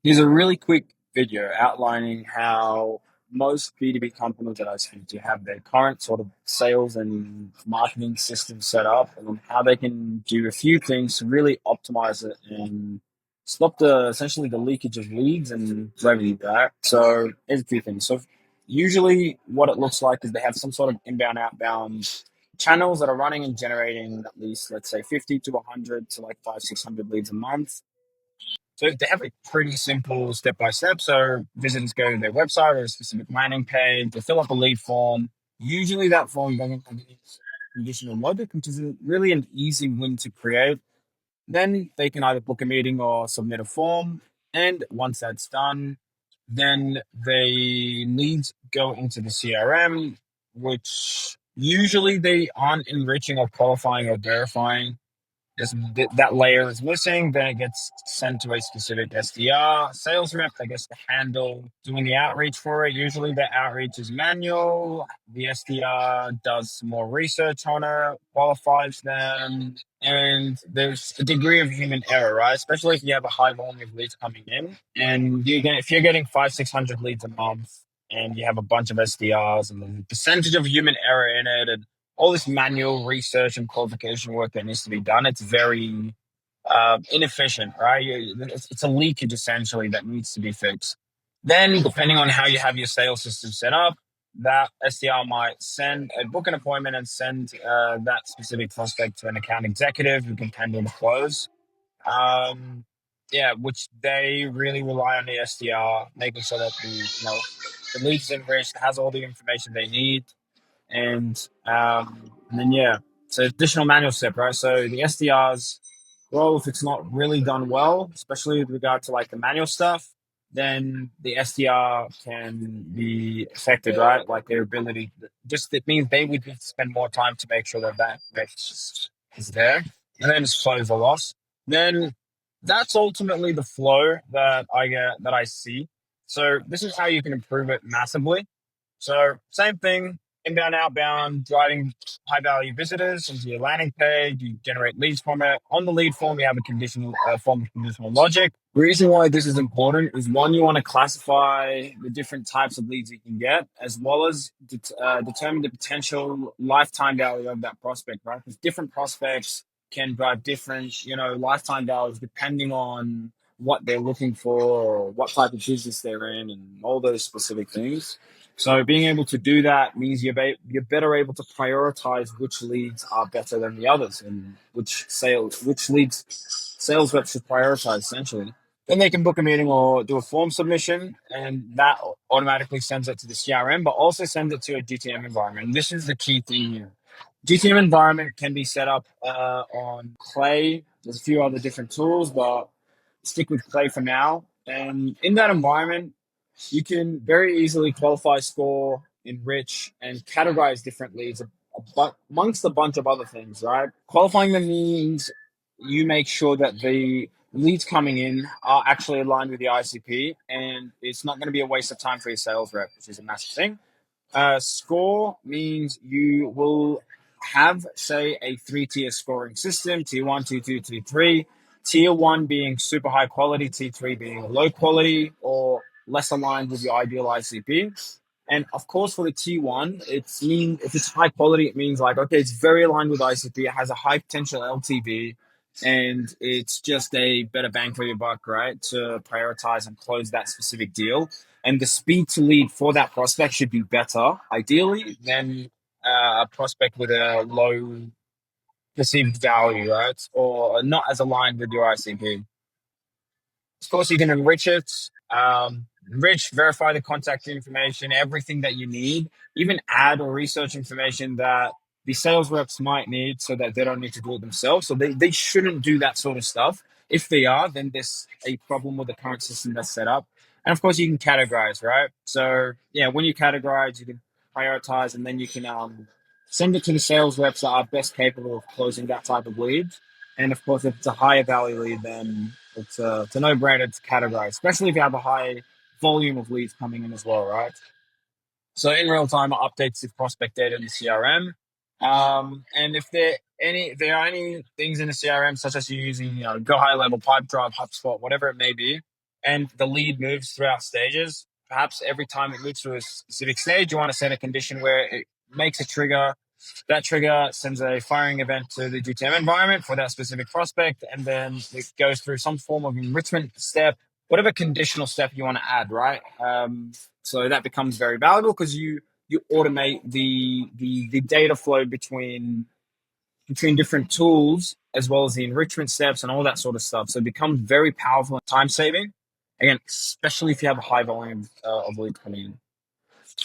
Here's a really quick video outlining how most B2B companies that I speak to have their current sort of sales and marketing system set up and how they can do a few things to really optimize it and stop the essentially the leakage of leads and revenue, right? So here's a few things. So usually what it looks like is they have some sort of inbound, outbound channels that are running and generating at least, let's say 50 to 100 to like 600 leads a month. So they have a pretty simple step by step. So visitors go to their website or a specific landing page, they fill up a lead form. Usually that form doesn't have any conditional logic, which is really an easy win to create. Then they can either book a meeting or submit a form. And once that's done, then the leads go into the CRM, which usually they aren't enriching or qualifying or verifying. Just that layer is missing, then it gets sent to a specific SDR sales rep that gets to handle doing the outreach for it. Usually the outreach is manual. The SDR does some more research on it, qualifies them, and there's a degree of human error, right? Especially if you have a high volume of leads coming in, and if you're getting 600 leads a month, and you have a bunch of SDRs, and the percentage of human error in it, and all this manual research and qualification work that needs to be done, it's very inefficient, right? It's a leakage essentially that needs to be fixed. Then, depending on how you have your sales system set up, that SDR might book an appointment and send that specific prospect to an account executive who can handle the close. Um, yeah, which they really rely on the SDR, making sure that the lead is enriched, has all the information they need, and then yeah, so additional manual step, right? So the SDRs, well, if it's not really done well, especially with regard to like the manual stuff, then the SDR can be affected, right? Like their ability, just it means they would need to spend more time to make sure that message is there, and then just flows the loss. Then that's ultimately the flow that I see. So this is how you can improve it massively. So same thing, inbound, outbound, driving high value visitors into your landing page. You generate leads from it. On the lead form, you have a conditional form of conditional logic. The reason why this is important is one, you want to classify the different types of leads you can get, as well as determine the potential lifetime value of that prospect, right? Because different prospects can drive different, lifetime values depending on what they're looking for or what type of business they're in and all those specific things. So being able to do that means you're better able to prioritize which leads are better than the others and which leads sales reps should prioritize essentially. Then they can book a meeting or do a form submission, and that automatically sends it to the CRM, but also sends it to a GTM environment. And this is the key thing here. GTM environment can be set up on Clay. There's a few other different tools, but stick with Clay for now. And in that environment, you can very easily qualify, score, enrich, and categorize different leads amongst a bunch of other things, right? Qualifying them means you make sure that the leads coming in are actually aligned with the ICP and it's not going to be a waste of time for your sales rep, which is a massive thing. Score means you will have, say, a three-tier scoring system: tier one, tier two, tier three. Tier one being super high quality, tier three being low quality or less aligned with your ideal ICP. And of course, for the T1, if it's high quality, it means like, okay, it's very aligned with ICP, it has a high potential LTV, and it's just a better bang for your buck, right? To prioritize and close that specific deal. And the speed to lead for that prospect should be better, ideally, than a prospect with a low perceived value, right? Or not as aligned with your ICP. Of course, you can enrich it, verify the contact information, everything that you need, even add or research information that the sales reps might need so that they don't need to do it themselves. So they shouldn't do that sort of stuff. If they are, then there's a problem with the current system that's set up. And of course, you can categorize, right? So, yeah, when you categorize, you can prioritize and then you can send it to the sales reps that are best capable of closing that type of lead. And of course, if it's a higher value lead, then it's a no-brainer to categorize, especially if you have a high volume of leads coming in as well, right? So in real time, it updates the prospect data in the CRM. And if there are any things in the CRM, such as you using, Go High Level, Pipe Drive, HubSpot, whatever it may be, and the lead moves throughout stages. Perhaps every time it moves through a specific stage, you want to set a condition where it makes a trigger. That trigger sends a firing event to the GTM environment for that specific prospect, and then it goes through some form of enrichment step, whatever conditional step you want to add, right? So that becomes very valuable because you automate the data flow between different tools as well as the enrichment steps and all that sort of stuff. So it becomes very powerful and time saving. Again, especially if you have a high volume of leads coming in.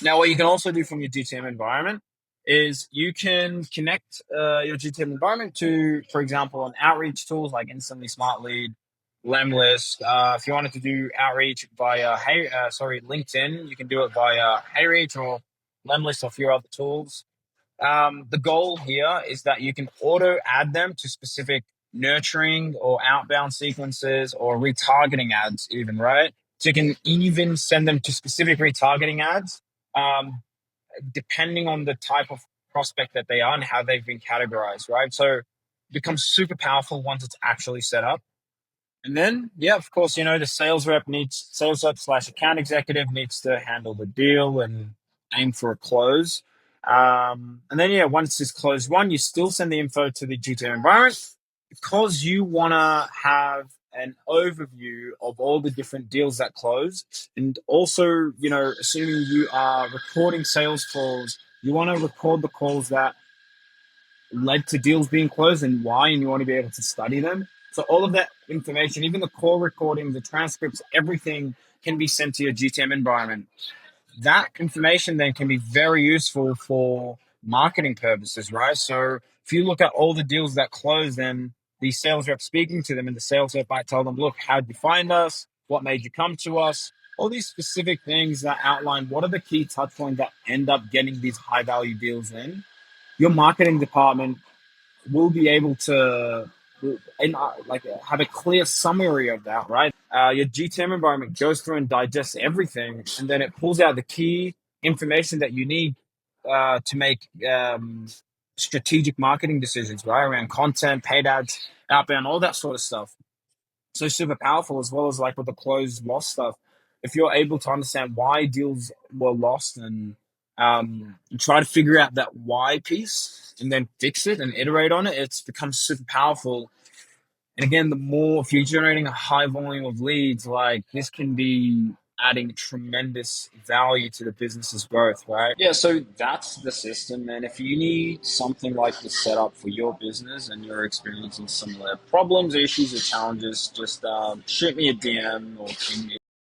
Now, what you can also do from your GTM environment is you can connect your GTM environment to, for example, an outreach tools like Instantly Smart Lead, Lemlist. If you wanted to do outreach via LinkedIn, you can do it via HeyReach or Lemlist or a few other tools. The goal here is that you can auto add them to specific nurturing or outbound sequences or retargeting ads, even, right? So you can even send them to specific retargeting ads, depending on the type of prospect that they are and how they've been categorized, right? So it becomes super powerful once it's actually set up. And then, yeah, of course, the sales rep / account executive needs to handle the deal and aim for a close. And then, yeah, once it's closed one, you still send the info to the GTM environment because you want to have an overview of all the different deals that close. And also, assuming you are recording sales calls, you want to record the calls that led to deals being closed and why, and you want to be able to study them. So all of that information, even the call recordings, the transcripts, everything can be sent to your GTM environment. That information then can be very useful for marketing purposes, right? So if you look at all the deals that close, then the sales rep speaking to them, and the sales rep might tell them, look, how did you find us? What made you come to us? All these specific things that outline what are the key touch points that end up getting these high value deals in. Your marketing department will be able to have a clear summary of that, right? Your GTM environment goes through and digests everything, and then it pulls out the key information that you need to make strategic marketing decisions, right? Around content, paid ads, outbound, all that sort of stuff. So super powerful, as well as like with the closed loss stuff. If you're able to understand why deals were lost and try to figure out that why piece and then fix it and iterate on it, it's become super powerful. And again, the more, if you're generating a high volume of leads, like this can be adding tremendous value to the business's growth, right? Yeah, so that's the system. And if you need something like this set up for your business and you're experiencing similar problems, issues, or challenges, just shoot me a DM or ping me